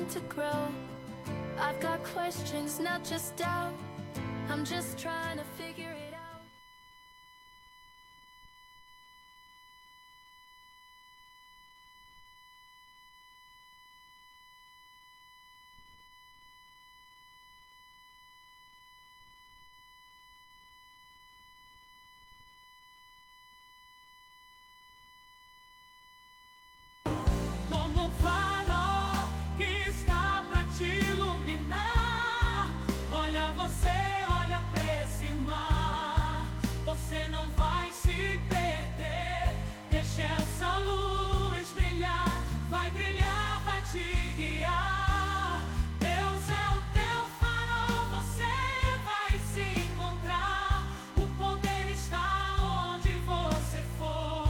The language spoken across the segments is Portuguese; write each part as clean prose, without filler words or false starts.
room to grow. I've got questions, not just doubt. I'm just trying to figure it out. Como um farol que está pra te iluminar. Olha você, olha pra esse mar. Você não vai se perder. Deixa essa luz brilhar. Vai brilhar, vai te guiar. Deus é o teu farol, você vai se encontrar. O poder está onde você for,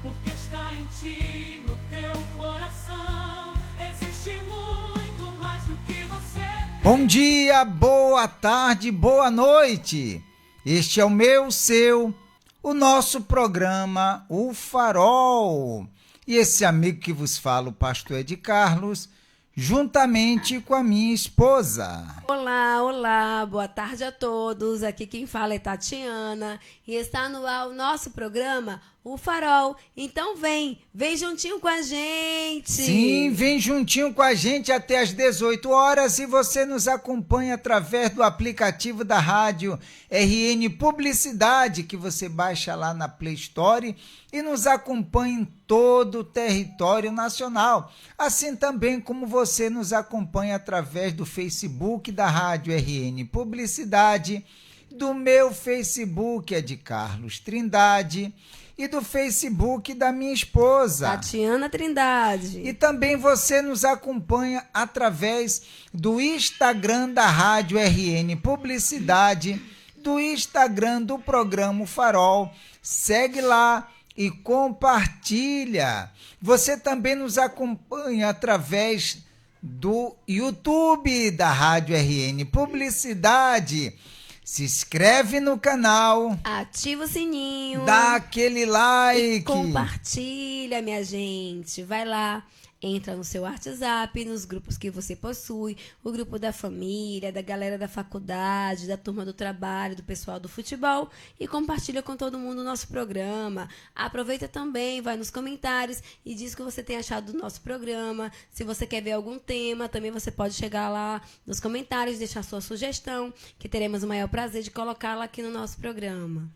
porque está em ti, no teu coração. Existe muito mais do que você. Bom dia, boa tarde, boa noite. Este é o meu, seu, o nosso programa, O Farol. E esse amigo que vos fala, o pastor Ed Carlos, juntamente com a minha esposa. Olá, olá, boa tarde a todos. Aqui quem fala é Tatiana e está no ar o nosso programa, O Farol. Então vem juntinho com a gente. Sim, vem juntinho com a gente até às 18 horas e você nos acompanha através do aplicativo da rádio RN Publicidade, que você baixa lá na Play Store e nos acompanha em todo o território nacional. Assim também como você nos acompanha através do Facebook da rádio RN Publicidade, do meu Facebook é de Carlos Trindade e do Facebook da minha esposa, Tatiana Trindade. E também você nos acompanha através do Instagram da Rádio RN Publicidade, do Instagram do programa O Farol. Segue lá e compartilha. Você também nos acompanha através do YouTube da Rádio RN Publicidade. Se inscreve no canal, Ativa o sininho, dá aquele like, e compartilha, minha gente. Vai lá, entra no seu WhatsApp, nos grupos que você possui, o grupo da família, da galera da faculdade, da turma do trabalho, do pessoal do futebol, e compartilha com todo mundo o nosso programa. Aproveita também, vai nos comentários e diz o que você tem achado do nosso programa. Se você quer ver algum tema, também você pode chegar lá nos comentários, deixar sua sugestão, que teremos o maior prazer de colocá-la aqui no nosso programa.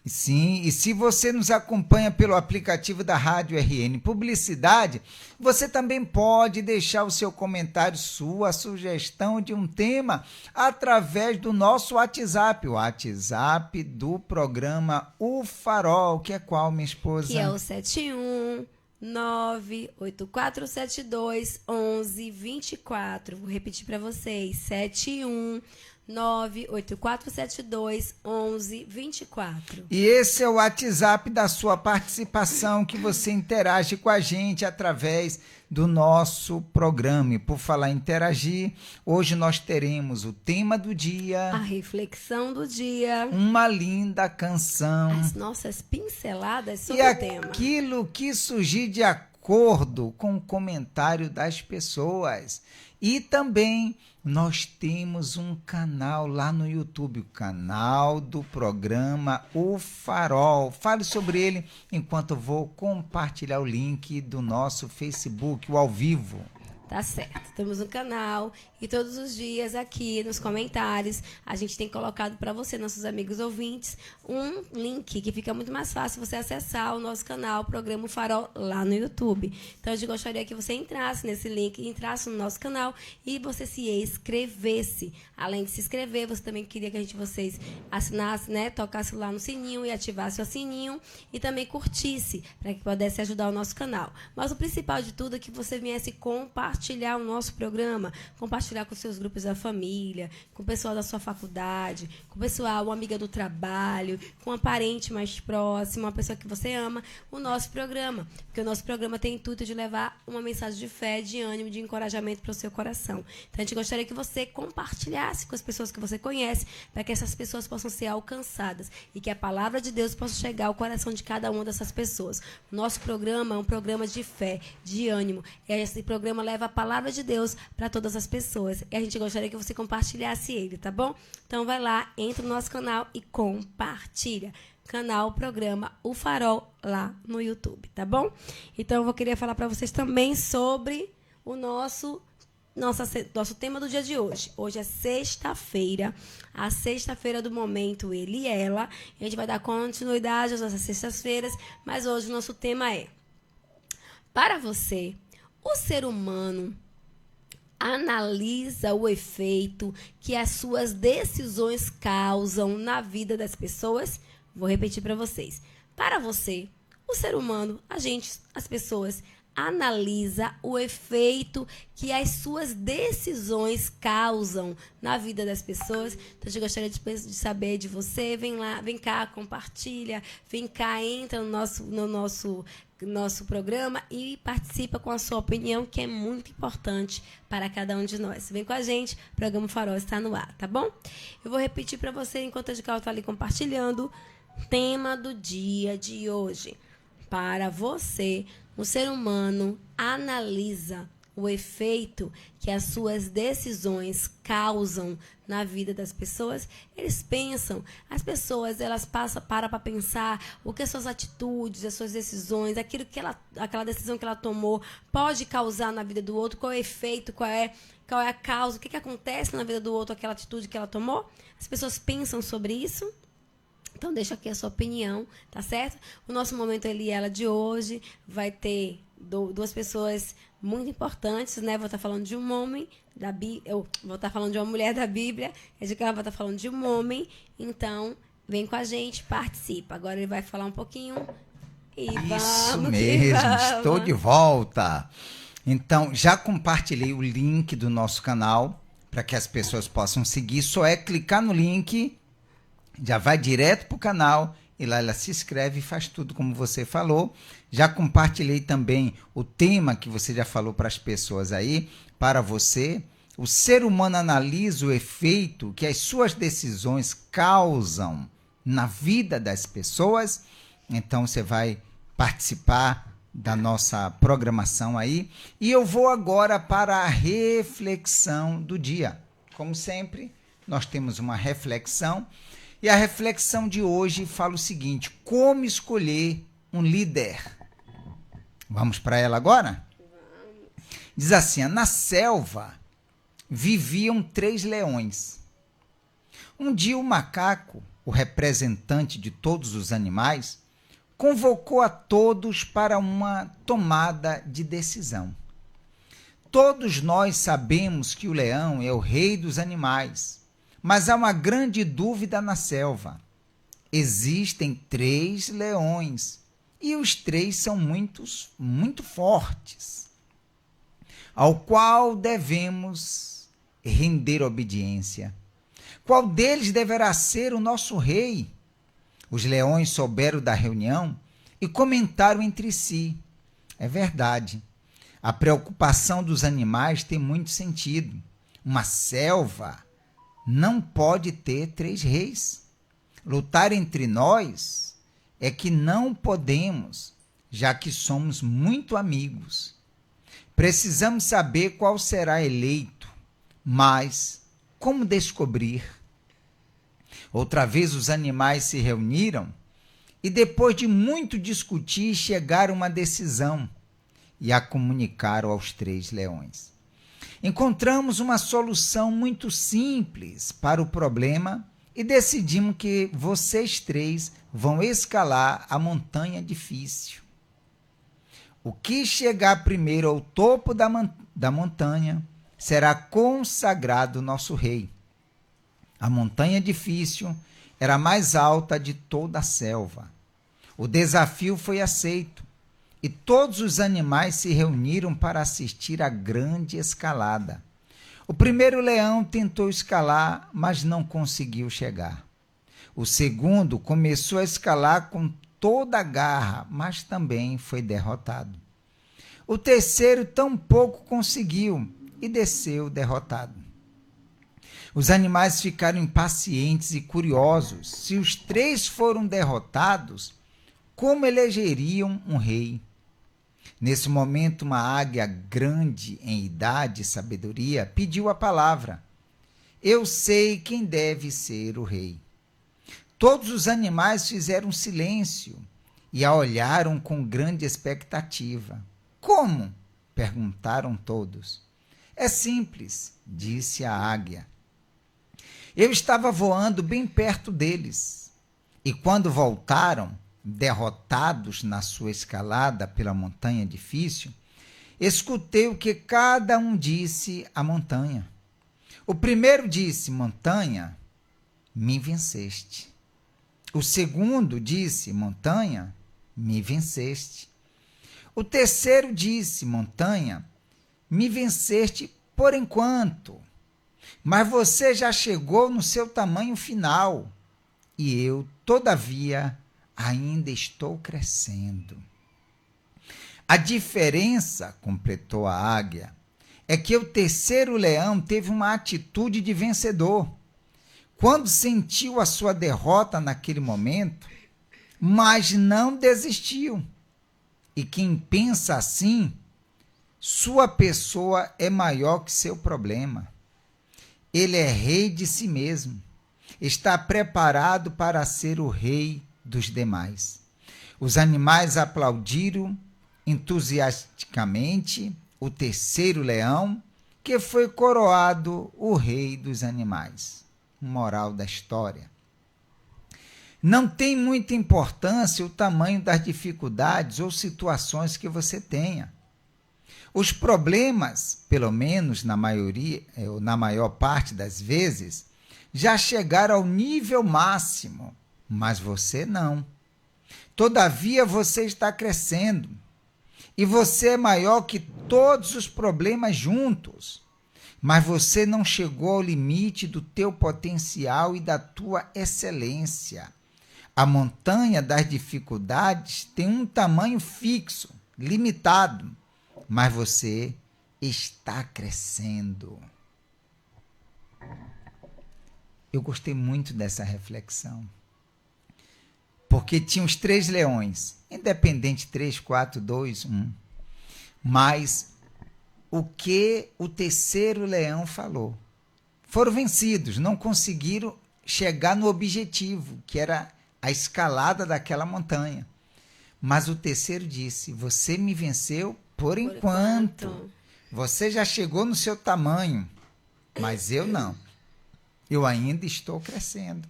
Sim, e se você nos acompanha pelo aplicativo da Rádio RN Publicidade, você também pode deixar o seu comentário, sua sugestão de um tema através do nosso WhatsApp, o WhatsApp do programa O Farol, que é qual, minha esposa? Que é o 71984721124. Vou repetir para vocês, 71984721124. E esse é o WhatsApp da sua participação, que você interage com a gente através do nosso programa. E por falar em interagir, hoje nós teremos o tema do dia, A reflexão do dia, uma linda canção as nossas pinceladas e sobre o tema. aquilo que surgir de acordo com o comentário das pessoas. E também nós temos um canal lá no YouTube, o canal do programa O Farol. Fale sobre ele enquanto eu vou compartilhar o link do nosso Facebook, o ao vivo. Tá certo, temos um canal e todos os dias aqui nos comentários a gente tem colocado para você, nossos amigos ouvintes, um link que fica muito mais fácil você acessar o nosso canal, o programa O Farol, lá no YouTube. Então a gente gostaria que você entrasse nesse link, entrasse no nosso canal e você se inscrevesse. Além de se inscrever, você também queria que vocês assinasse, né, tocasse lá no sininho e ativasse o sininho e também curtisse, para que pudesse ajudar o nosso canal. Mas o principal de tudo é que você viesse compartilhar o nosso programa, compartilhar com seus grupos da família, com o pessoal da sua faculdade, com o pessoal, uma amiga do trabalho, com um parente mais próximo, uma pessoa que você ama, o nosso programa. Porque o nosso programa tem o intuito de levar uma mensagem de fé, de ânimo, de encorajamento para o seu coração. Então, a gente gostaria que você compartilhasse com as pessoas que você conhece, para que essas pessoas possam ser alcançadas e que a palavra de Deus possa chegar ao coração de cada uma dessas pessoas. O nosso programa é um programa de fé, de ânimo. E esse programa leva leva a palavra de Deus para todas as pessoas. E a gente gostaria que você compartilhasse ele, tá bom? Então vai lá, entra no nosso canal e compartilha. Canal, programa O Farol lá no YouTube, tá bom? Então eu vou querer falar para vocês também sobre o nosso tema do dia de hoje. Hoje é sexta-feira, a sexta-feira do momento ele e ela. A gente vai dar continuidade às nossas sextas-feiras, mas hoje o nosso tema é: para você, o ser humano analisa o efeito que as suas decisões causam na vida das pessoas? Vou repetir para vocês. Para você, o ser humano, as pessoas, analisa o efeito que as suas decisões causam na vida das pessoas. Então, eu gostaria de saber de você. Vem cá, compartilha. Vem cá, entra no nosso programa e participa com a sua opinião, que é muito importante para cada um de nós. Vem com a gente, o programa Farol está no ar, tá bom? Eu vou repetir para você, enquanto a Edical está ali compartilhando, tema do dia de hoje. Para você, o ser humano analisa o efeito que as suas decisões causam na vida das pessoas. Eles pensam, as pessoas, elas param para pensar o que as suas atitudes, as suas decisões, aquela decisão que ela tomou pode causar na vida do outro, qual é o efeito, qual é a causa, o que acontece na vida do outro, aquela atitude que ela tomou. As pessoas pensam sobre isso. Então, deixa aqui a sua opinião, tá certo? O nosso momento ele e ela de hoje vai ter duas pessoas muito importantes, né? Vou estar falando de um homem da Bíblia, eu vou estar falando de uma mulher da Bíblia, a gente vai estar falando de um homem. Então, vem com a gente, participa. Agora ele vai falar um pouquinho e vamos. Isso mesmo, estou de volta. Então, já compartilhei o link do nosso canal para que as pessoas possam seguir. Só é clicar no link, já vai direto para o canal e lá ela se inscreve e faz tudo como você falou. Já compartilhei também o tema que você já falou para as pessoas aí. Para você, o ser humano analisa o efeito que as suas decisões causam na vida das pessoas. Então você vai participar da nossa programação aí. E eu vou agora para a reflexão do dia. Como sempre, nós temos uma reflexão. E a reflexão de hoje fala o seguinte: como escolher um líder? Vamos para ela agora? Diz assim: na selva viviam 3 leões. Um dia o macaco, o representante de todos os animais, convocou a todos para uma tomada de decisão. Todos nós sabemos que o leão é o rei dos animais. Mas há uma grande dúvida na selva. Existem 3 leões e os 3 são muito fortes, ao qual devemos render obediência. Qual deles deverá ser o nosso rei? Os leões souberam da reunião e comentaram entre si. É verdade, a preocupação dos animais tem muito sentido. Uma selva não pode ter 3 reis. Lutar entre nós é que não podemos, já que somos muito amigos. Precisamos saber qual será eleito, mas como descobrir? Outra vez os animais se reuniram e, depois de muito discutir, chegaram a uma decisão e a comunicaram aos 3 leões. Encontramos uma solução muito simples para o problema e decidimos que vocês 3 vão escalar a montanha difícil. O que chegar primeiro ao topo da montanha será consagrado nosso rei. A montanha difícil era a mais alta de toda a selva. O desafio foi aceito. E todos os animais se reuniram para assistir à grande escalada. O primeiro leão tentou escalar, mas não conseguiu chegar. O segundo começou a escalar com toda a garra, mas também foi derrotado. O terceiro tampouco conseguiu e desceu derrotado. Os animais ficaram impacientes e curiosos. Se os 3 foram derrotados, como elegeriam um rei? Nesse momento, uma águia grande em idade e sabedoria pediu a palavra. Eu sei quem deve ser o rei. Todos os animais fizeram silêncio e a olharam com grande expectativa. Como? Perguntaram todos. É simples, disse a águia. Eu estava voando bem perto deles, e quando voltaram, derrotados na sua escalada pela montanha difícil, escutei o que cada um disse à montanha. O primeiro disse: montanha, me venceste. O segundo disse: montanha, me venceste. O terceiro disse: montanha, me venceste por enquanto, mas você já chegou no seu tamanho final, e eu, todavia, ainda estou crescendo. A diferença, completou a águia, é que o terceiro leão teve uma atitude de vencedor. Quando sentiu a sua derrota naquele momento, mas não desistiu. E quem pensa assim, sua pessoa é maior que seu problema. Ele é rei de si mesmo. Está preparado para ser o rei dos demais. Os animais aplaudiram entusiasticamente o terceiro leão, que foi coroado o rei dos animais. Moral da história: não tem muita importância o tamanho das dificuldades ou situações que você tenha. Os problemas, pelo menos na maioria ou na maior parte das vezes, já chegaram ao nível máximo, mas você não. Todavia você está crescendo, e você é maior que todos os problemas juntos, mas você não chegou ao limite do teu potencial e da tua excelência. A montanha das dificuldades tem um tamanho fixo, limitado, mas você está crescendo. Eu gostei muito dessa reflexão, porque tinha os 3 leões, independente 3, 4, 2, 1. Mas o que o terceiro leão falou? Foram vencidos, não conseguiram chegar no objetivo, que era a escalada daquela montanha. Mas o terceiro disse: você me venceu por enquanto. Você já chegou no seu tamanho, mas eu não. Eu ainda estou crescendo.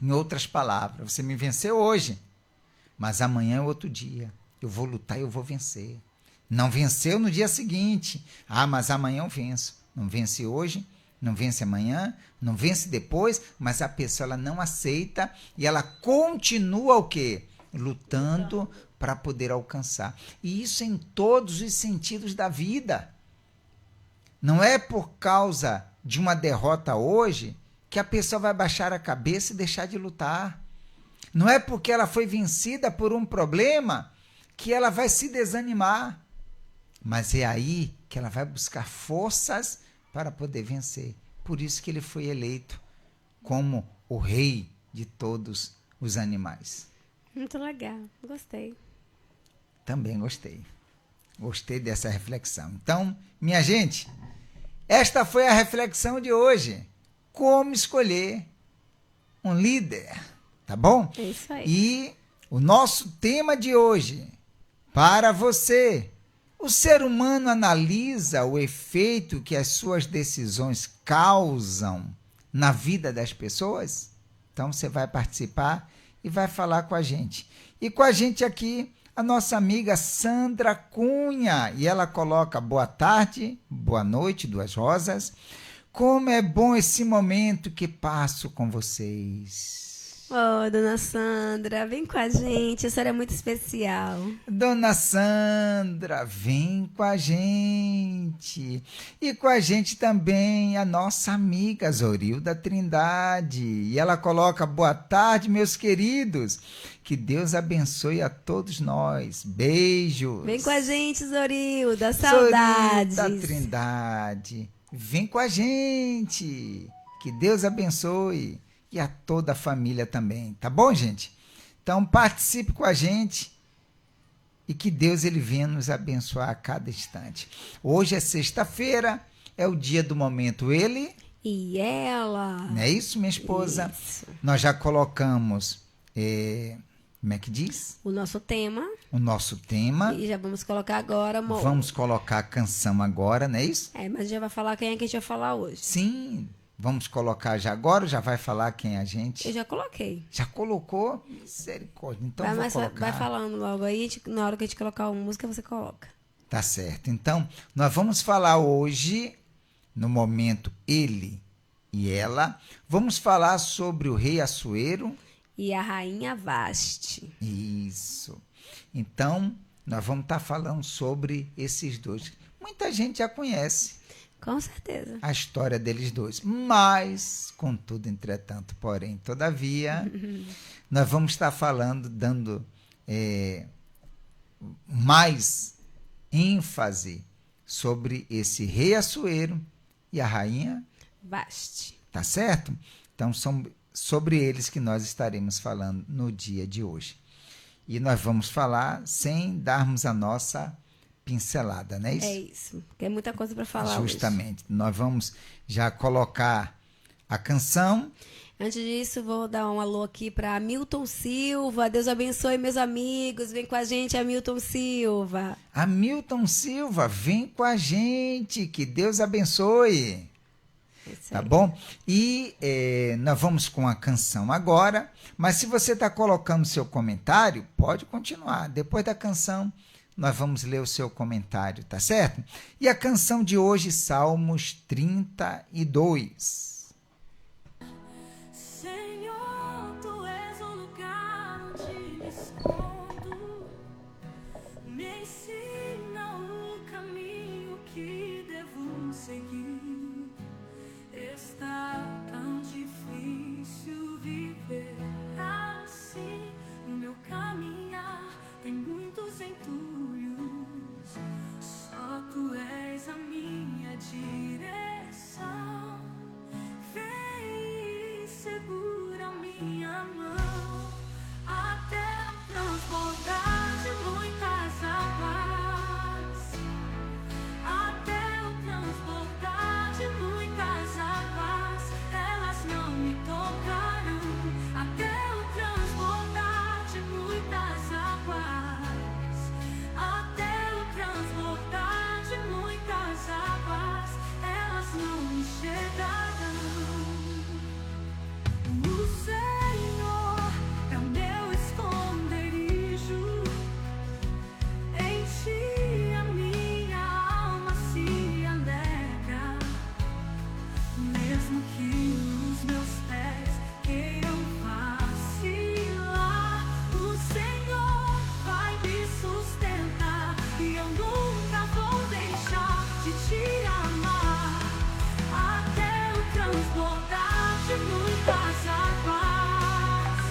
Em outras palavras, você me venceu hoje, mas amanhã é outro dia. Eu vou lutar e eu vou vencer. Não venceu no dia seguinte. Mas amanhã eu venço. Não vence hoje, não vence amanhã, não vence depois, mas a pessoa ela não aceita e ela continua o quê? Lutando para poder alcançar. E isso em todos os sentidos da vida. Não é por causa de uma derrota hoje que a pessoa vai baixar a cabeça e deixar de lutar. Não é porque ela foi vencida por um problema que ela vai se desanimar. Mas é aí que ela vai buscar forças para poder vencer. Por isso que ele foi eleito como o rei de todos os animais. Muito legal, gostei. Também gostei. Gostei dessa reflexão. Então, minha gente, esta foi a reflexão de hoje. Como escolher um líder, tá bom? É isso aí. E o nosso tema de hoje, para você: o ser humano analisa o efeito que as suas decisões causam na vida das pessoas? Então você vai participar e vai falar com a gente. E com a gente aqui, a nossa amiga Sandra Cunha. E ela coloca: boa tarde, boa noite, duas rosas. Como é bom esse momento que passo com vocês. Dona Sandra, vem com a gente, a senhora é muito especial. Dona Sandra, vem com a gente. E com a gente também a nossa amiga Zorilda Trindade. E ela coloca: boa tarde, meus queridos. Que Deus abençoe a todos nós. Beijos. Vem com a gente, Zorilda, saudades. Zorilda Trindade, vem com a gente. Que Deus abençoe. E a toda a família também, tá bom, gente? Então participe com a gente e que Deus ele venha nos abençoar a cada instante. Hoje é sexta-feira, é o dia do momento Ele e Ela. Não é isso, minha esposa? Isso. Nós já colocamos, como é que diz? O nosso tema. O nosso tema. E já vamos colocar agora, amor. Vamos colocar a canção agora, não é isso? Mas já vai falar quem é que a gente vai falar hoje. Sim, vamos colocar já agora, já vai falar quem é a gente? Eu já coloquei. Já colocou? Misericórdia, então Mas colocar. vai falando logo aí, na hora que a gente colocar uma música, você coloca. Tá certo. Então, nós vamos falar hoje, no momento Ele e Ela, vamos falar sobre o rei Assuero e a rainha Vaste. Isso. Então, nós vamos estar falando sobre esses dois. Muita gente já conhece Com certeza. a história deles dois. Mas, contudo, entretanto, porém, todavia, nós vamos estar falando, dando mais ênfase sobre esse rei Assuero e a rainha Vaste. Tá certo? Então, são sobre eles que nós estaremos falando no dia de hoje. E nós vamos falar sem darmos a nossa pincelada, não é isso? É isso. Porque é muita coisa para falar Justamente. Hoje. Nós vamos já colocar a canção. Antes disso, vou dar um alô aqui para Hamilton Silva. Deus abençoe, meus amigos. Vem com a gente, Hamilton Silva. Hamilton Silva, vem com a gente. Que Deus abençoe. Tá bom? E nós vamos com a canção agora, mas se você está colocando seu comentário, pode continuar. Depois da canção, nós vamos ler o seu comentário, tá certo? E a canção de hoje, Salmos 32. Senhor, Tu és o lugar onde me escondo, me ensina o caminho que devo seguir. Está tão difícil viver assim. No meu caminhar tem muitos entulhos. Só Tu és a minha direção. Vem e segura minha mão até transbordar de muitas águas. Até o transbordar de muitas águas, elas não me tocarão. Até o transbordar de muitas águas, até o transbordar de muitas águas, elas não me chegarão. O Senhor é o meu esconderijo, em Ti a minha alma se alegra. Mesmo que os meus pés queiram vacilar, o Senhor vai me sustentar e eu nunca vou deixar de Te amar. Até o transbordar de muitas águas,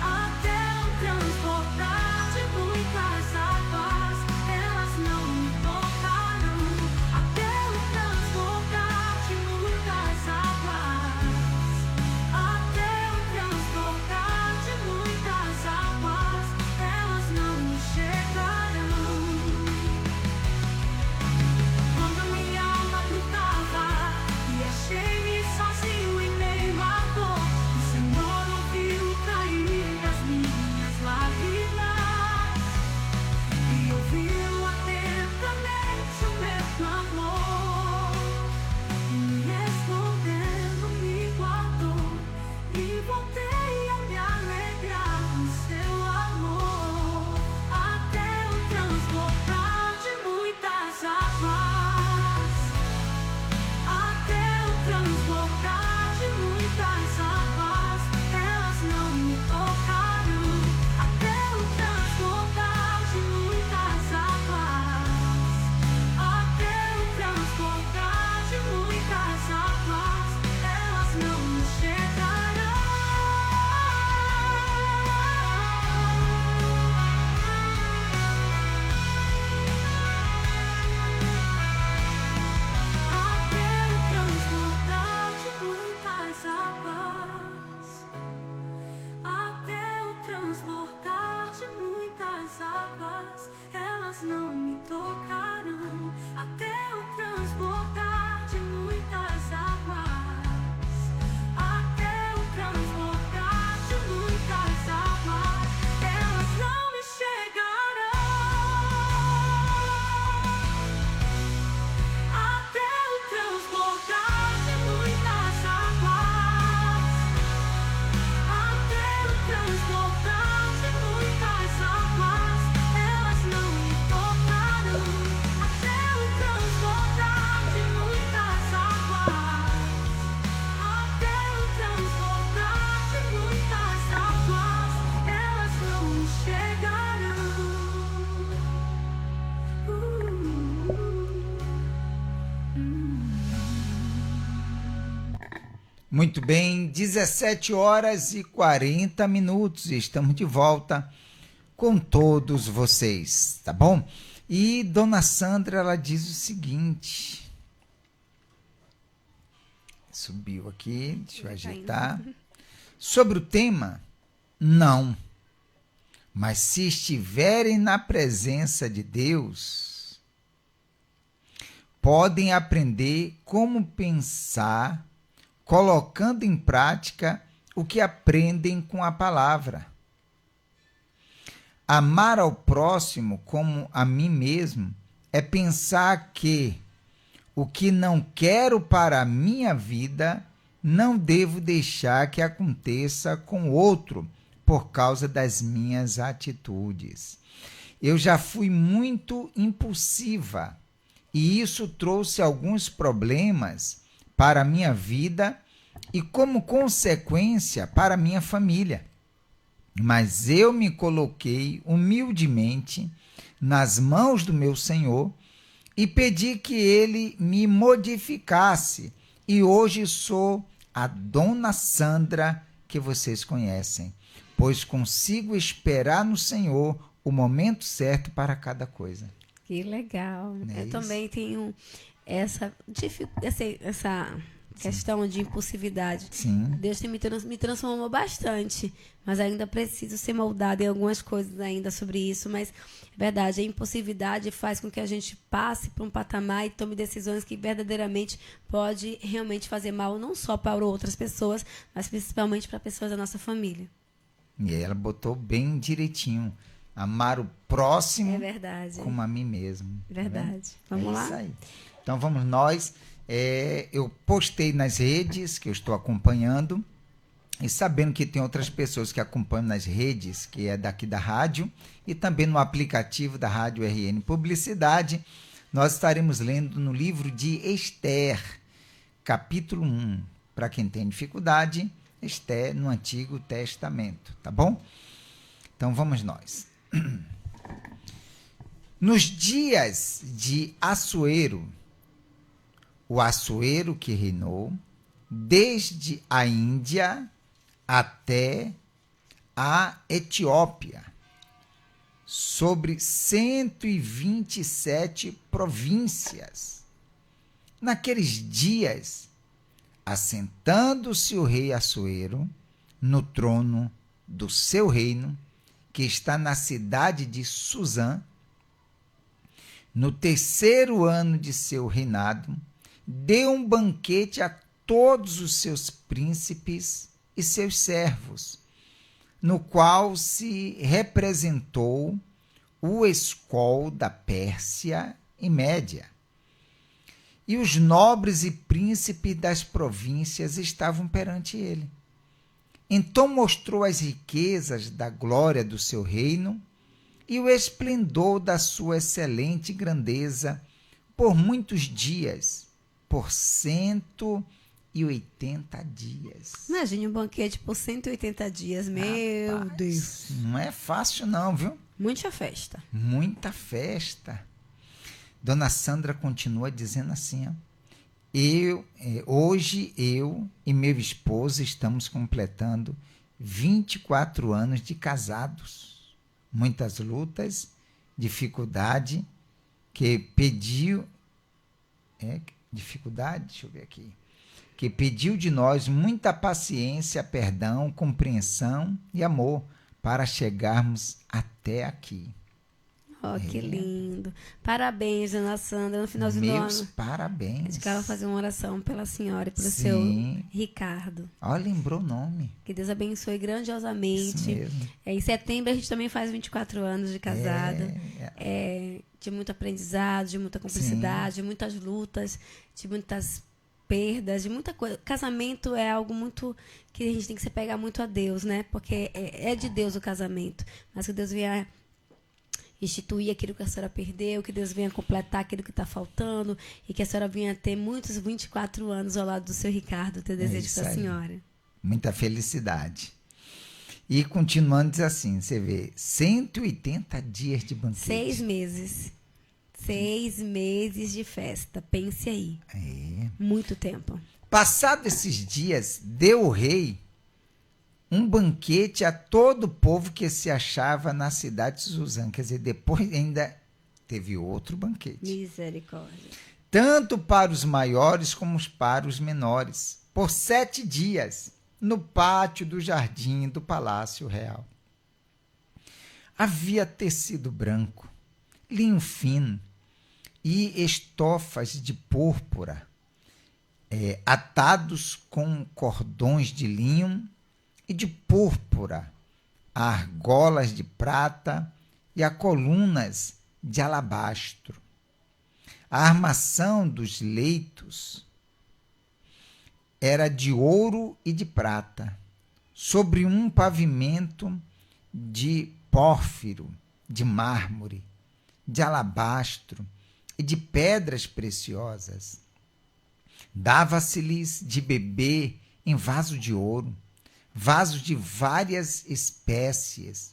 até o transbordar de muitas águas, elas não me tocarão. Até o transbordar de muitas águas, até o transbordar de muitas águas, elas não me chegarão. Quando Muito bem, 17 horas e 40 minutos. Estamos de volta com todos vocês, tá bom? E Dona Sandra, ela diz o seguinte. Subiu aqui, deixa eu ajeitar. Sobre o tema, não. Mas se estiverem na presença de Deus, podem aprender como pensar, colocando em prática o que aprendem com a palavra. Amar ao próximo como a mim mesmo é pensar que o que não quero para a minha vida não devo deixar que aconteça com outro por causa das minhas atitudes. Eu já fui muito impulsiva e isso trouxe alguns problemas para a minha vida e, como consequência, para a minha família. Mas eu me coloquei humildemente nas mãos do meu Senhor e pedi que Ele me modificasse. E hoje sou a Dona Sandra que vocês conhecem, pois consigo esperar no Senhor o momento certo para cada coisa. Que legal. Não é Eu isso? também tenho essa questão de impulsividade. Sim. Deus me transformou bastante, mas ainda preciso ser moldada em algumas coisas ainda sobre isso. Mas, é verdade, a impulsividade faz com que a gente passe por um patamar e tome decisões que verdadeiramente pode realmente fazer mal, não só para outras pessoas, mas principalmente para pessoas da nossa família. E ela botou bem direitinho. Amar o próximo É verdade. como a mim mesmo. Verdade. Tá Vamos vendo? lá? Isso aí. Então vamos nós. Eu postei nas redes que eu estou acompanhando e sabendo que tem outras pessoas que acompanham nas redes, que é daqui da rádio e também no aplicativo da Rádio RN Publicidade, nós estaremos lendo no livro de Esther, capítulo 1. Para quem tem dificuldade, Esther no Antigo Testamento, tá bom? Então vamos nós. Nos dias de Assuero, o Assuero que reinou desde a Índia até a Etiópia, sobre 127 províncias. Naqueles dias, assentando-se o rei Assuero no trono do seu reino, que está na cidade de Susã, no 3º ano de seu reinado, deu um banquete a todos os seus príncipes e seus servos, no qual se representou o escol da Pérsia e Média. E os nobres e príncipes das províncias estavam perante ele. Então mostrou as riquezas da glória do seu reino e o esplendor da sua excelente grandeza por muitos dias, por 180 dias. Imagine um banquete por 180 dias. Meu Rapaz, Deus. não é fácil não, viu? Muita festa. Muita festa. Dona Sandra continua dizendo assim, ó, hoje eu e meu esposo estamos completando 24 anos de casados. Muitas lutas, dificuldade, que pediu... deixa eu ver aqui. Que pediu de nós muita paciência, perdão, compreensão e amor para chegarmos até aqui. Oh, que lindo. Parabéns, Dona Sandra. No finalzinho do Meus ano, parabéns. a gente quer fazer uma oração pela senhora e pelo Sim. seu Ricardo. Ó, lembrou o nome. Que Deus abençoe Isso grandiosamente. mesmo. Em setembro a gente também faz 24 anos de casada. De muito aprendizado, de muita cumplicidade, de muitas lutas, de muitas perdas, de muita coisa. Casamento é algo muito que a gente tem que se pegar muito a Deus, né? Porque é de Deus o casamento. Mas que Deus venha instituir aquilo que a senhora perdeu, que Deus venha completar aquilo que está faltando e que a senhora venha ter muitos 24 anos ao lado do seu Ricardo, teu desejo isso para a aí. senhora. Muita felicidade. E continuando, diz assim, você vê, 180 dias de banquete. 6 meses. 6 meses de festa. Pense aí. Muito tempo. Passado esses dias, deu o rei um banquete a todo o povo que se achava na cidade de Suzã. Quer dizer, depois ainda teve outro banquete. Misericórdia. Tanto para os maiores como para os menores, por 7 dias, no pátio do jardim do Palácio Real. Havia tecido branco, linho fino e estofas de púrpura, atados com cordões de linho e de púrpura, a argolas de prata e a colunas de alabastro. A armação dos leitos era de ouro e de prata, sobre um pavimento de pórfiro, de mármore, de alabastro e de pedras preciosas. Dava-se-lhes de beber em vaso de ouro, vasos de várias espécies,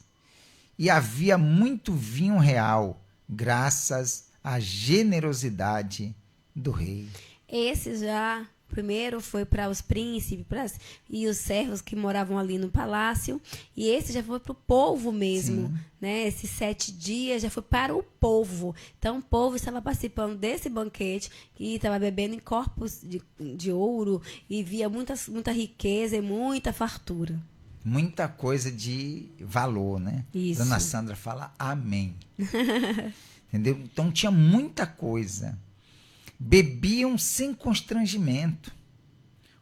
e havia muito vinho real, graças à generosidade do rei. Esse já, primeiro foi para os príncipes e os servos que moravam ali no palácio, e esse já foi para o povo mesmo, né? Esses 7 dias já foi para o povo. Então o povo estava participando desse banquete e estava bebendo em corpos de ouro e via muita riqueza e muita fartura. Muita coisa de valor, né? Isso. Dona Sandra fala amém. Entendeu? Então tinha muita coisa. Bebiam sem constrangimento,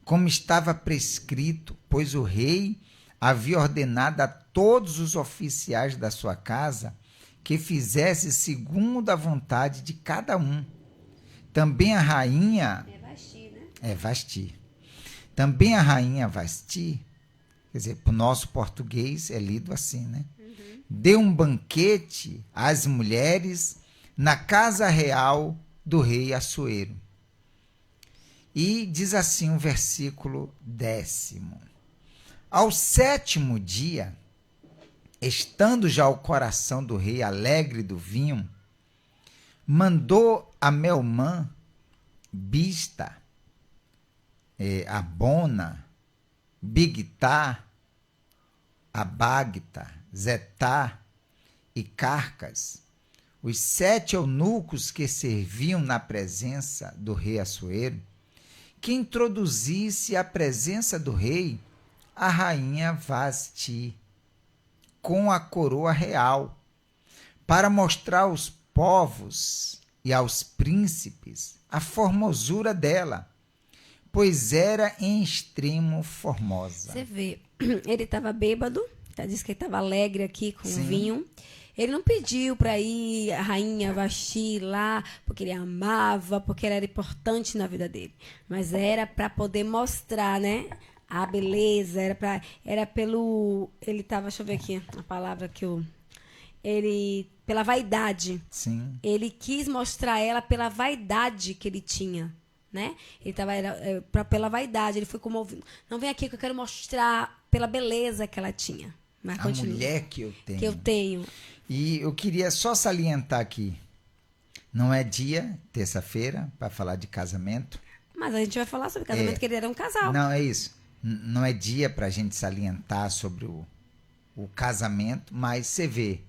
como estava prescrito, pois o rei havia ordenado a todos os oficiais da sua casa que fizesse segundo a vontade de cada um. Também a rainha... É Vasti, né? Vasti. Também a rainha Vasti, quer dizer, para o nosso português é lido assim, né? Deu um banquete às mulheres na casa real do rei Assuero. E diz assim o versículo 10. Ao 7º dia, estando já o coração do rei alegre do vinho, mandou a Melmã, Bista, Abona, Bigtá, Abagta, Zetá e Carcas, os 7 eunucos que serviam na presença do rei Assuero, que introduzisse à presença do rei a rainha Vasti, com a coroa real, para mostrar aos povos e aos príncipes a formosura dela, pois era em extremo formosa. Você vê, ele estava bêbado, diz que ele estava alegre aqui com o vinho. Ele não pediu para ir a rainha Vasti lá, porque ele amava, porque ela era importante na vida dele. Mas era para poder mostrar, né, a beleza, era pelo... Ele estava, deixa eu ver aqui a palavra que eu... pela vaidade. Sim. Ele quis mostrar ela pela vaidade que ele tinha, né? Ele estava pela vaidade, ele foi comovido. Não, vem aqui que eu quero mostrar pela beleza que ela tinha. Mas a mulher que eu tenho. Que eu tenho. E eu queria só salientar aqui, não é dia, terça-feira, para falar de casamento. Mas a gente vai falar sobre casamento, que ele era um casal. Não, é isso. Não é dia para a gente salientar sobre o casamento, mas você vê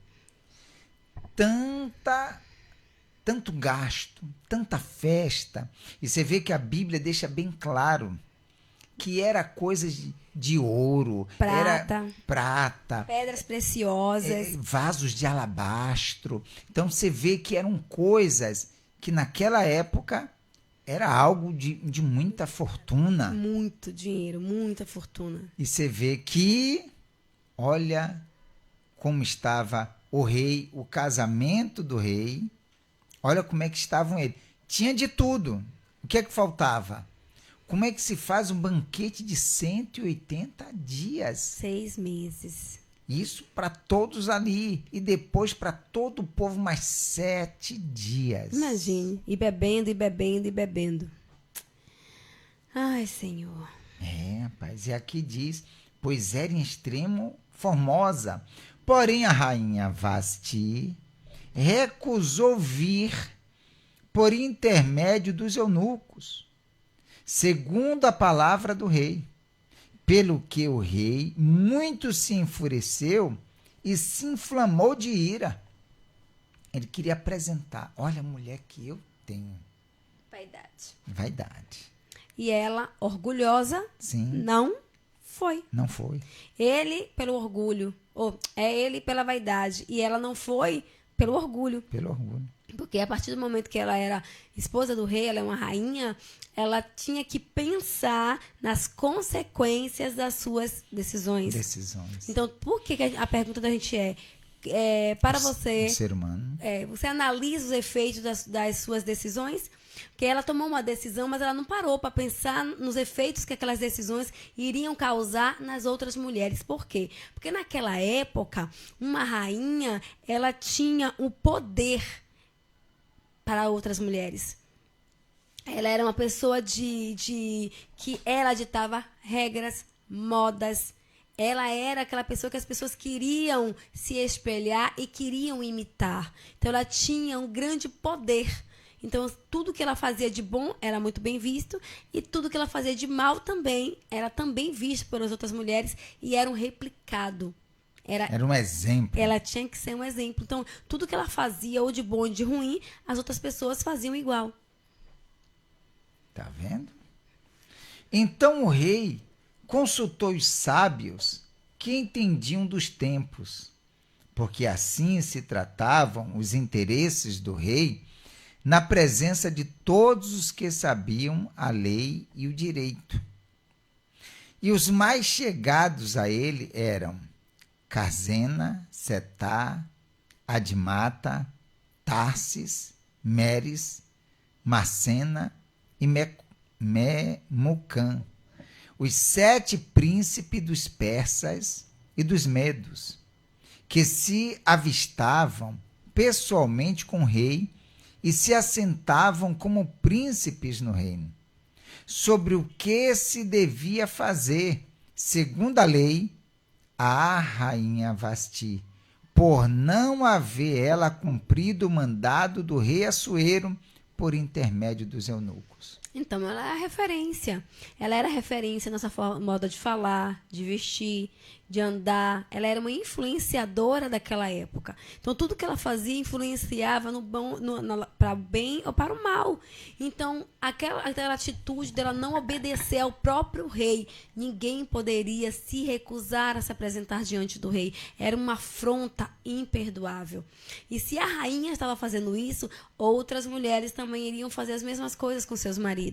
tanto gasto, tanta festa, e você vê que a Bíblia deixa bem claro que era coisas de ouro, prata, pedras preciosas, vasos de alabastro. Então você vê que eram coisas que naquela época era algo de muita fortuna. Muito dinheiro, muita fortuna. E você vê que, olha como estava o rei, o casamento do rei, olha como é que estavam eles. Tinha de tudo. O que é que faltava? Como é que se faz um banquete de 180 dias? 6 meses. Isso para todos ali. E depois para todo o povo mais 7 dias. Imagine. E bebendo, e bebendo, e bebendo. Ai, Senhor. Rapaz. E aqui diz, pois era em extremo formosa. Porém a rainha Vasti recusou vir por intermédio dos eunucos, segundo a palavra do rei. Pelo que o rei muito se enfureceu e se inflamou de ira. Ele queria apresentar, olha a mulher que eu tenho. Vaidade. E ela, orgulhosa, Sim. não foi. Não foi. Ele pelo orgulho, ele pela vaidade, e ela não foi pelo orgulho. Pelo orgulho. Porque a partir do momento que ela era esposa do rei, ela é uma rainha, ela tinha que pensar nas consequências das suas decisões. Então, por que a pergunta da gente para você... O ser humano. Você analisa os efeitos das suas decisões? Porque ela tomou uma decisão, mas ela não parou para pensar nos efeitos que aquelas decisões iriam causar nas outras mulheres. Por quê? Porque naquela época, uma rainha, ela tinha o poder para outras mulheres. Ela era uma pessoa que ela ditava regras, modas. Ela era aquela pessoa que as pessoas queriam se espelhar e queriam imitar. Então, ela tinha um grande poder. Então, tudo que ela fazia de bom era muito bem visto, e tudo que ela fazia de mal também era também visto pelas outras mulheres e era um replicado. Era um exemplo. Ela tinha que ser um exemplo. Então, tudo que ela fazia, ou de bom ou de ruim, as outras pessoas faziam igual. Tá vendo? Então o rei consultou os sábios que entendiam dos tempos, porque assim se tratavam os interesses do rei na presença de todos os que sabiam a lei e o direito. E os mais chegados a ele eram Carzena, Setá, Admata, Tarsis, Meres, Macena e Memucã, os 7 príncipes dos persas e dos medos, que se avistavam pessoalmente com o rei e se assentavam como príncipes no reino, sobre o que se devia fazer, segundo a lei, a rainha Vasti, por não haver ela cumprido o mandado do rei Assuero por intermédio dos eunucos. Então, ela é a referência. Ela era referência na sua moda de falar, de vestir, de andar. Ela era uma influenciadora daquela época. Então, tudo que ela fazia influenciava para o bem ou para o mal. Então, aquela atitude dela não obedecer ao próprio rei, ninguém poderia se recusar a se apresentar diante do rei. Era uma afronta imperdoável. E se a rainha estava fazendo isso, outras mulheres também iriam fazer as mesmas coisas com seus maridos.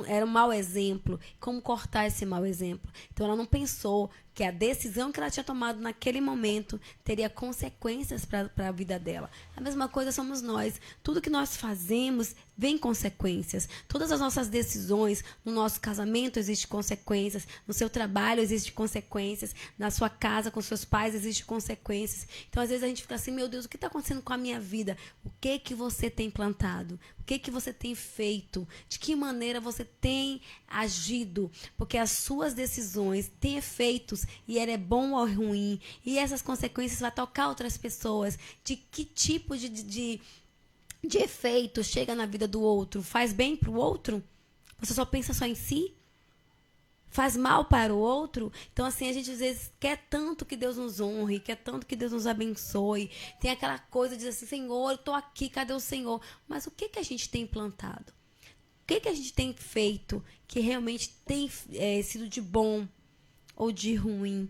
Era um mau exemplo. Como cortar esse mau exemplo? Então, ela não pensou que a decisão que ela tinha tomado naquele momento teria consequências para a vida dela. A mesma coisa somos nós. Tudo que nós fazemos vem consequências. Todas as nossas decisões, no nosso casamento existem consequências, no seu trabalho existem consequências, na sua casa com seus pais existem consequências. Então, às vezes a gente fica assim, meu Deus, o que está acontecendo com a minha vida? O que você tem plantado? O que você tem feito? De que maneira você tem agido? Porque as suas decisões têm efeitos, e ele é bom ou ruim, e essas consequências vão tocar outras pessoas. De que tipo de efeito chega na vida do outro? Faz bem para o outro? Você só pensa só em si? Faz mal para o outro? Então, assim, a gente às vezes quer tanto que Deus nos honre, quer tanto que Deus nos abençoe. Tem aquela coisa de dizer assim, Senhor, eu estou aqui, cadê o Senhor? Mas o que a gente tem plantado? O que a gente tem feito que realmente tem sido de bom ou de ruim?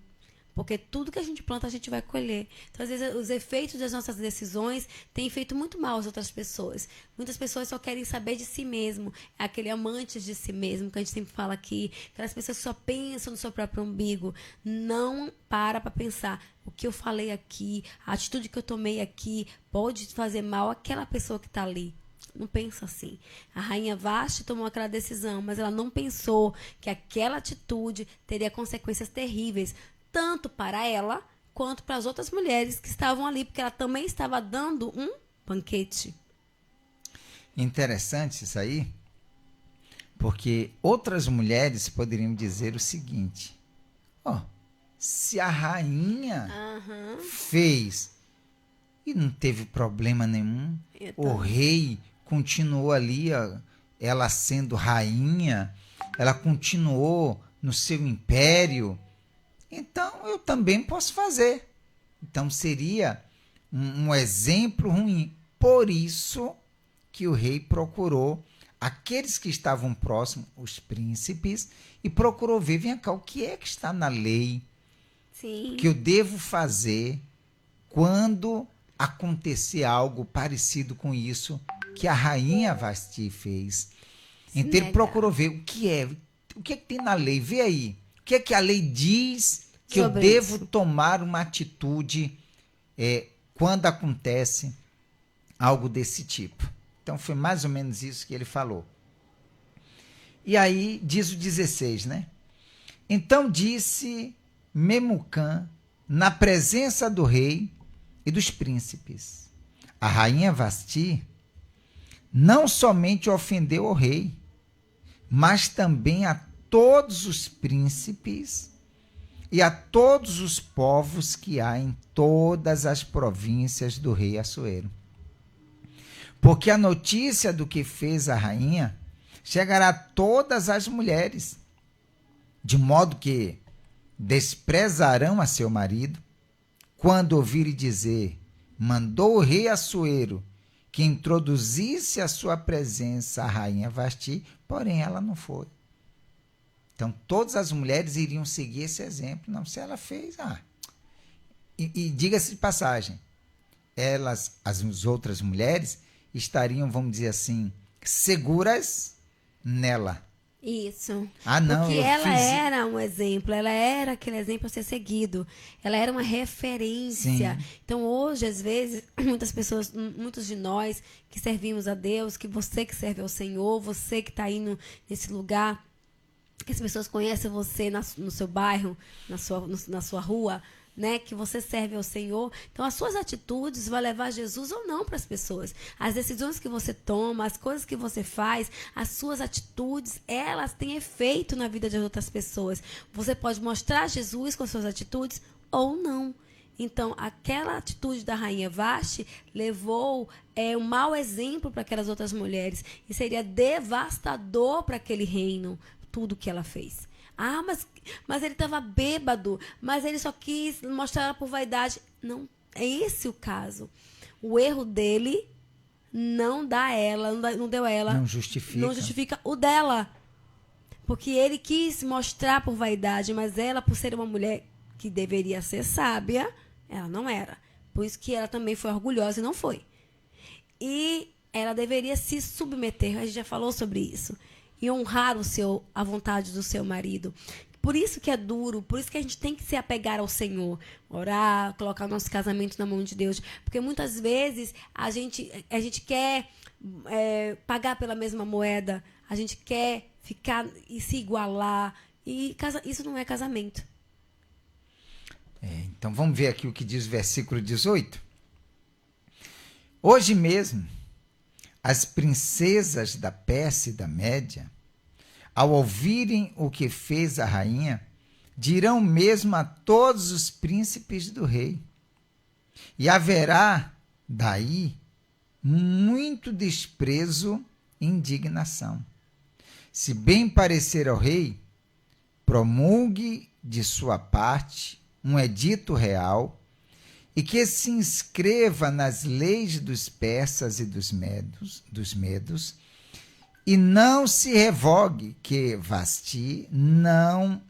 Porque tudo que a gente planta, a gente vai colher. Então, às vezes, os efeitos das nossas decisões têm feito muito mal às outras pessoas. Muitas pessoas só querem saber de si mesmo. É aquele amante de si mesmo, que a gente sempre fala aqui. Aquelas pessoas que só pensam no seu próprio umbigo. Não para pensar. O que eu falei aqui, a atitude que eu tomei aqui, pode fazer mal àquela pessoa que está ali. Não pensa assim. A rainha Vasti tomou aquela decisão, mas ela não pensou que aquela atitude teria consequências terríveis, tanto para ela, quanto para as outras mulheres que estavam ali, porque ela também estava dando um banquete. Interessante isso aí, porque outras mulheres poderiam dizer o seguinte, se a rainha fez e não teve problema nenhum, o rei continuou ali ela sendo rainha, ela continuou no seu império, então eu também posso fazer. Então seria um exemplo ruim. Por isso que o rei procurou aqueles que estavam próximos, os príncipes, e procurou ver, vem cá, o que é que está na lei Sim. que eu devo fazer quando acontecer algo parecido com isso que a rainha Vasti fez. Então ele procurou ver o que é que tem na lei, vê aí, o que é que a lei diz que sobre eu devo isso. tomar uma atitude quando acontece algo desse tipo. Então foi mais ou menos isso que ele falou. E aí diz o 16, né? Então disse Memucã na presença do rei e dos príncipes: a rainha Vasti não somente ofendeu o rei, mas também a todos os príncipes e a todos os povos que há em todas as províncias do rei Assuero. Porque a notícia do que fez a rainha chegará a todas as mulheres, de modo que desprezarão a seu marido, quando ouvirem dizer: mandou o rei Assuero que introduzisse a sua presença a rainha Vasti, porém ela não foi. Então todas as mulheres iriam seguir esse exemplo. Não, se ela fez, E diga-se de passagem, as outras mulheres, estariam, vamos dizer assim, seguras nela. Isso. Não, porque ela era um exemplo, ela era aquele exemplo a ser seguido, ela era uma referência. Sim. Então hoje, às vezes, muitas pessoas, muitos de nós que servimos a Deus, que você que serve ao Senhor, você que está indo nesse lugar, que as pessoas conhecem você no seu bairro, na sua rua, né, que você serve ao Senhor. Então as suas atitudes vão levar Jesus ou não para as pessoas. As decisões que você toma, as coisas que você faz, as suas atitudes, elas têm efeito na vida de outras pessoas. Você pode mostrar Jesus com as suas atitudes ou não. Então aquela atitude da rainha Vasti levou um mau exemplo para aquelas outras mulheres e seria devastador para aquele reino tudo que ela fez. Mas ele estava bêbado, mas ele só quis mostrar ela por vaidade. Não é esse o caso. O erro dele não deu ela. Não justifica o dela. Porque ele quis mostrar por vaidade, mas ela, por ser uma mulher que deveria ser sábia, ela não era. Por isso que ela também foi orgulhosa e não foi. E ela deveria se submeter. A gente já falou sobre isso. E honrar a vontade do seu marido. Por isso que é duro, por isso que a gente tem que se apegar ao Senhor. Orar, colocar o nosso casamento na mão de Deus. Porque muitas vezes a gente quer pagar pela mesma moeda, a gente quer ficar e se igualar. E isso não é casamento. Então vamos ver aqui o que diz o versículo 18. Hoje mesmo, as princesas da Pérsia e da Média, ao ouvirem o que fez a rainha, dirão mesmo a todos os príncipes do rei. E haverá daí muito desprezo e indignação. Se bem parecer ao rei, promulgue de sua parte um edito real e que se inscreva nas leis dos persas e dos medos, e não se revogue que Vasti não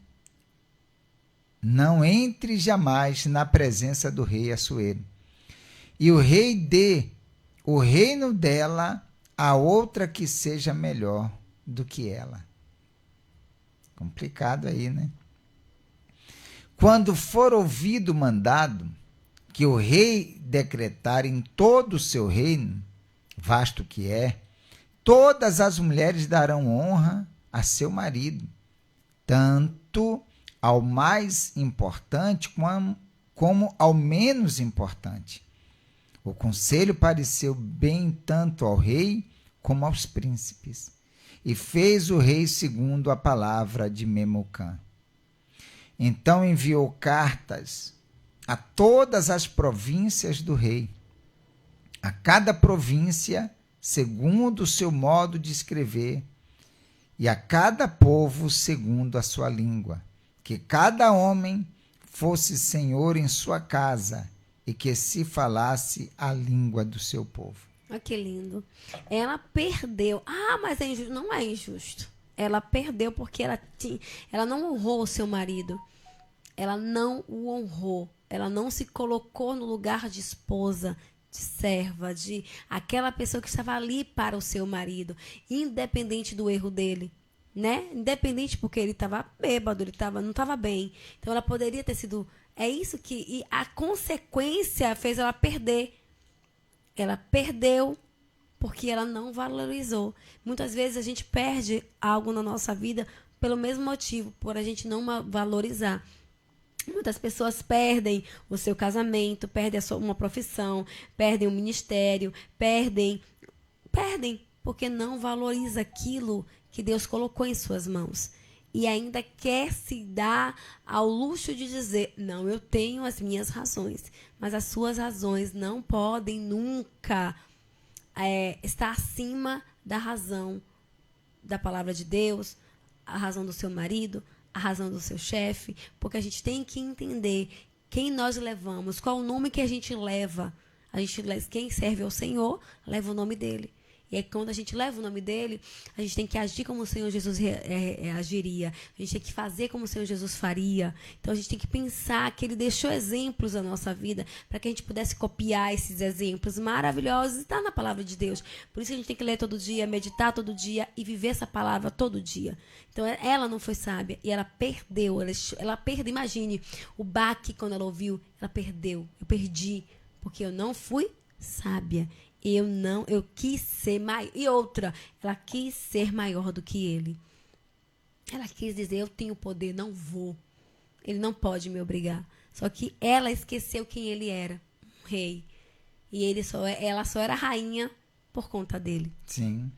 entre jamais na presença do rei Assuero, e o rei dê o reino dela a outra que seja melhor do que ela. Complicado aí, né? Quando for ouvido o mandado que o rei decretar em todo o seu reino, vasto que é, todas as mulheres darão honra a seu marido, tanto ao mais importante como ao menos importante. O conselho pareceu bem tanto ao rei como aos príncipes, e fez o rei segundo a palavra de Memucã. Então enviou cartas a todas as províncias do rei, a cada província segundo o seu modo de escrever, e a cada povo segundo a sua língua. Que cada homem fosse senhor em sua casa, e que se falasse a língua do seu povo. Olha que lindo. Ela perdeu. Ah, mas é injusto. Não é injusto. Ela perdeu porque ela não honrou o seu marido. Ela não o honrou. Ela não se colocou no lugar de esposa, de serva, de aquela pessoa que estava ali para o seu marido, independente do erro dele, né? Independente porque ele estava bêbado, não estava bem. Então ela poderia ter sido... É isso que... E a consequência fez ela perder. Ela perdeu porque ela não valorizou. Muitas vezes a gente perde algo na nossa vida pelo mesmo motivo, por a gente não valorizar. Muitas pessoas perdem o seu casamento, perdem uma profissão, perdem um ministério, perdem porque não valoriza aquilo que Deus colocou em suas mãos. E ainda quer se dar ao luxo de dizer, não, eu tenho as minhas razões, mas as suas razões não podem nunca estar acima da razão da palavra de Deus, a razão do seu marido, a razão do seu chefe, porque a gente tem que entender quem nós levamos, qual o nome que a gente leva. Quem serve ao Senhor, leva o nome dele. E aí, quando a gente leva o nome dele, a gente tem que agir como o Senhor Jesus agiria. A gente tem que fazer como o Senhor Jesus faria. Então, a gente tem que pensar que ele deixou exemplos na nossa vida para que a gente pudesse copiar esses exemplos maravilhosos e estar na palavra de Deus. Por isso, a gente tem que ler todo dia, meditar todo dia e viver essa palavra todo dia. Então, ela não foi sábia e ela perdeu. Ela perdeu. Imagine o baque quando ela ouviu. Ela perdeu. Eu perdi porque eu não fui sábia. Eu quis ser maior. E outra, ela quis ser maior do que ele. Ela quis dizer, eu tenho poder, não vou. Ele não pode me obrigar. Só que ela esqueceu quem ele era, um rei. E ela só era rainha por conta dele. Sim.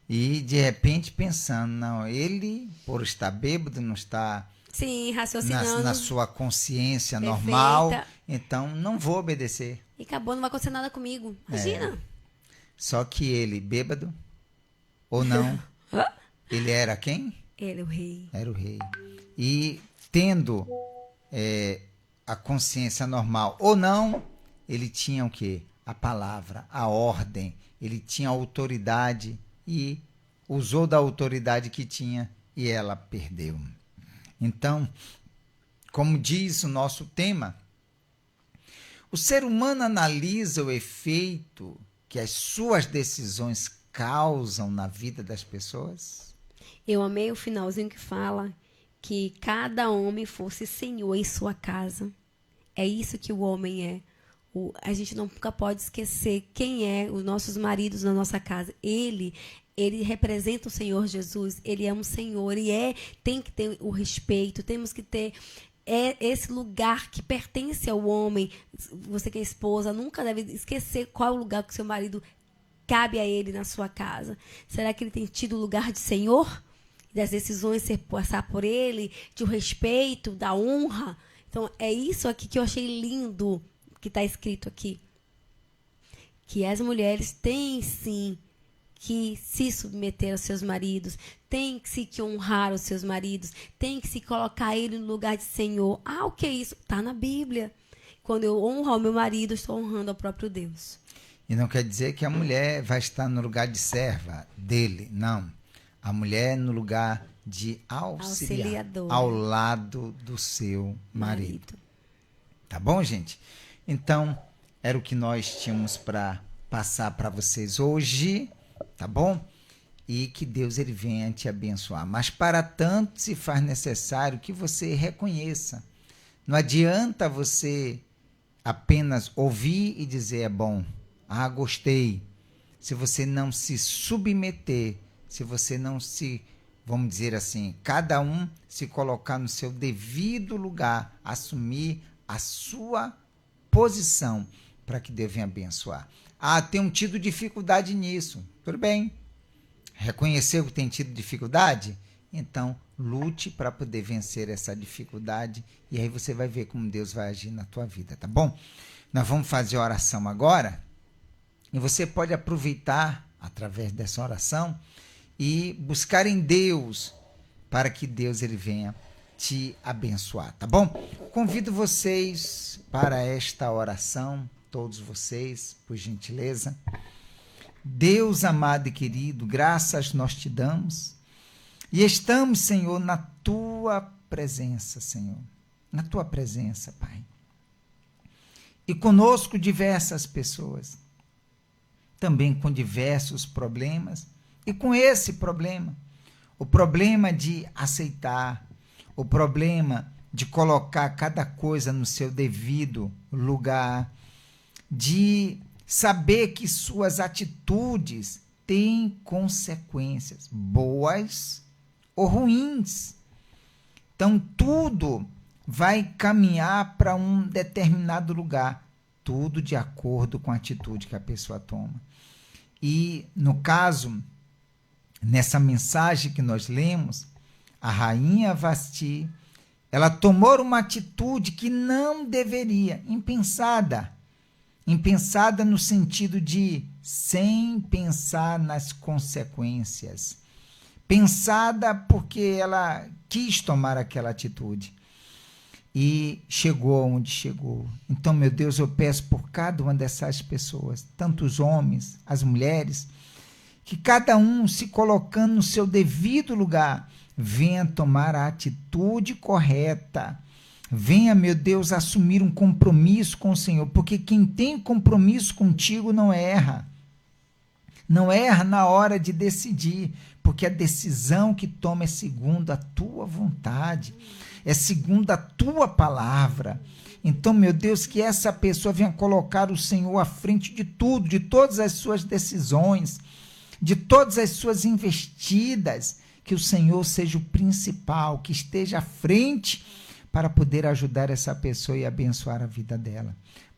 E de repente pensando, não, ele, por estar bêbado, não está... Sim, raciocinando. Na sua consciência perfeita. Normal, então não vou obedecer. E acabou, não vai acontecer nada comigo. Imagina. Só que ele, bêbado, ou não, ele era quem? Ele, o rei. Era o rei. E tendo a consciência normal ou não, ele tinha o quê? A palavra, a ordem. Ele tinha autoridade e usou da autoridade que tinha e ela perdeu. Então, como diz o nosso tema, o ser humano analisa o efeito que as suas decisões causam na vida das pessoas? Eu amei o finalzinho que fala que cada homem fosse senhor em sua casa. É isso que o homem é. A gente nunca pode esquecer quem é os nossos maridos na nossa casa. Ele representa o Senhor Jesus, ele é um Senhor e tem que ter o respeito, temos que ter esse lugar que pertence ao homem. Você que é esposa, nunca deve esquecer qual é o lugar que o seu marido cabe a ele na sua casa. Será que ele tem tido o lugar de Senhor? Das decisões passar por ele, de respeito, da honra? Então, é isso aqui que eu achei lindo que está escrito aqui. Que as mulheres têm, sim, que se submeter aos seus maridos, tem que honrar os seus maridos, tem que se colocar ele no lugar de Senhor. Ah, o que é isso? Está na Bíblia. Quando eu honro o meu marido, estou honrando ao próprio Deus. E não quer dizer que a mulher vai estar no lugar de serva dele, não. A mulher no lugar de auxiliador, ao lado do seu marido. Tá bom, gente? Então, era o que nós tínhamos para passar para vocês hoje. Tá bom? E que Deus ele venha te abençoar. Mas para tanto se faz necessário que você reconheça. Não adianta você apenas ouvir e dizer é bom, gostei. Se você não se submeter, se você não se, vamos dizer assim, cada um se colocar no seu devido lugar, assumir a sua posição para que Deus venha abençoar. Tenho tido dificuldade nisso. Tudo bem. Reconheceu que tem tido dificuldade? Então, lute para poder vencer essa dificuldade e aí você vai ver como Deus vai agir na tua vida, tá bom? Nós vamos fazer a oração agora E você pode aproveitar, através dessa oração, e buscar em Deus, para que Deus ele venha te abençoar, tá bom? Convido vocês para esta oração, todos vocês, por gentileza. Deus amado e querido, graças nós te damos, e estamos, Senhor, na tua presença, Senhor, na tua presença, Pai. E conosco diversas pessoas, também com diversos problemas, e com esse problema, o problema de aceitar, o problema de colocar cada coisa no seu devido lugar, de saber que suas atitudes têm consequências, boas ou ruins. Então, tudo vai caminhar para um determinado lugar, tudo de acordo com a atitude que a pessoa toma. E, no caso, nessa mensagem que nós lemos, a rainha Vasti, ela tomou uma atitude que não deveria, impensada no sentido de sem pensar nas consequências, pensada porque ela quis tomar aquela atitude e chegou onde chegou. Então, meu Deus, eu peço por cada uma dessas pessoas, tanto os homens, as mulheres, que cada um se colocando no seu devido lugar, venha tomar a atitude correta. Venha, meu Deus, assumir um compromisso com o Senhor, porque quem tem compromisso contigo não erra. Não erra na hora de decidir, porque a decisão que toma é segundo a tua vontade, é segundo a tua palavra. Então, meu Deus, que essa pessoa venha colocar o Senhor à frente de tudo, de todas as suas decisões, de todas as suas investidas, que o Senhor seja o principal, que esteja à frente para poder ajudar essa pessoa e abençoar a vida dela.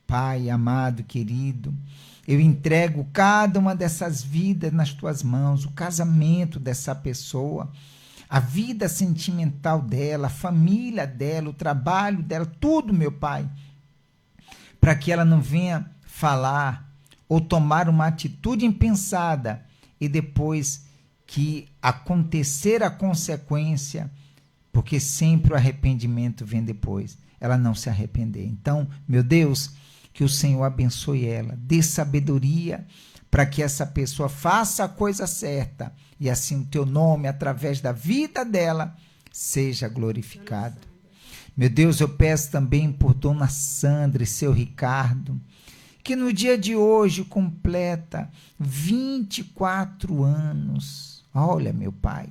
Pai amado, querido, eu entrego cada uma dessas vidas nas tuas mãos, o casamento dessa pessoa, a vida sentimental dela, a família dela, o trabalho dela, tudo, meu Pai, para que ela não venha falar ou tomar uma atitude impensada e depois que acontecer a consequência, porque sempre o arrependimento vem depois, ela não se arrepender. Então, meu Deus, que o Senhor abençoe ela, dê sabedoria para que essa pessoa faça a coisa certa e assim o teu nome, através da vida dela, seja glorificado. Meu Deus, eu peço também por Dona Sandra e seu Ricardo, que no dia de hoje completa 24 anos. Olha, meu Pai,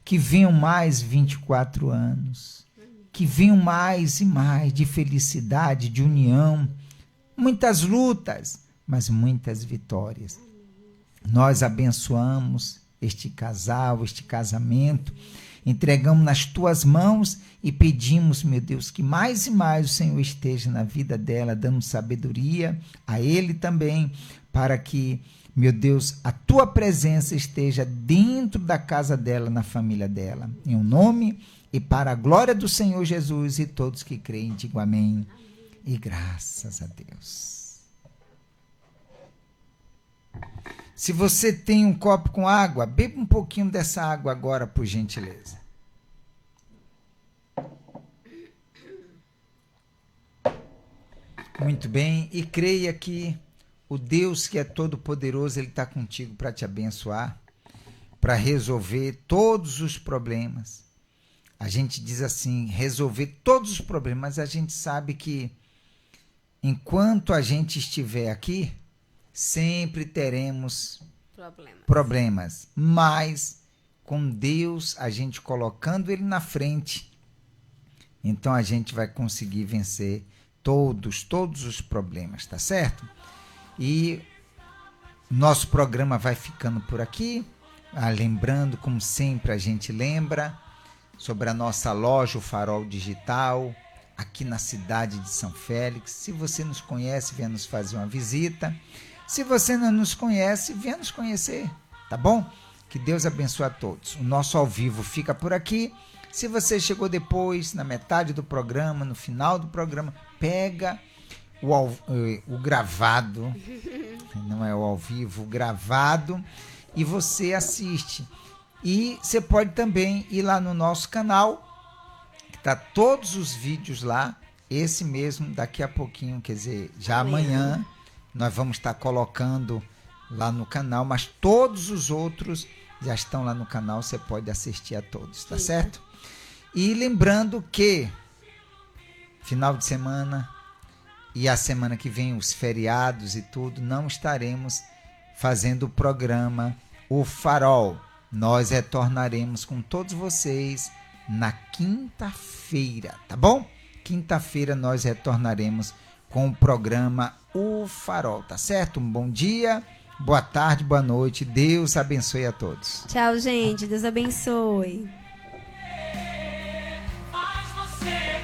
que venham mais 24 anos, que venham mais e mais de felicidade, de união, muitas lutas, mas muitas vitórias. Nós abençoamos este casal, este casamento, entregamos nas tuas mãos e pedimos, meu Deus, que mais e mais o Senhor esteja na vida dela, dando sabedoria a ele também, para que, meu Deus, a tua presença esteja dentro da casa dela, na família dela. Em um nome e para a glória do Senhor Jesus, e todos que creem, digam amém. E graças a Deus. Se você tem um copo com água, beba um pouquinho dessa água agora, por gentileza. Muito bem, e creia que o Deus que é todo-poderoso, Ele está contigo para te abençoar, para resolver todos os problemas. A gente diz assim, resolver todos os problemas, mas a gente sabe que enquanto a gente estiver aqui, sempre teremos problemas. Mas com Deus, a gente colocando Ele na frente, então a gente vai conseguir vencer todos os problemas, tá certo? E nosso programa vai ficando por aqui. Lembrando, como sempre a gente lembra, sobre a nossa loja, o Farol Digital, aqui na cidade de São Félix. Se você nos conhece, venha nos fazer uma visita. Se você não nos conhece, venha nos conhecer, tá bom? Que Deus abençoe a todos. O nosso ao vivo fica por aqui. Se você chegou depois, na metade do programa, no final do programa, pega o gravado, não é o ao vivo, o gravado, e você assiste. E você pode também ir lá no nosso canal, que tá todos os vídeos lá, esse mesmo, daqui a pouquinho, quer dizer, já amanhã, nós vamos estar colocando lá no canal, mas todos os outros já estão lá no canal, você pode assistir a todos, tá certo? E lembrando que final de semana e a semana que vem, os feriados e tudo, não estaremos fazendo o programa O Farol. Nós retornaremos com todos vocês na quinta-feira, tá bom? Quinta-feira nós retornaremos com o programa O Farol, tá certo? Um bom dia, boa tarde, boa noite. Deus abençoe a todos. Tchau, gente. Deus abençoe. Faz você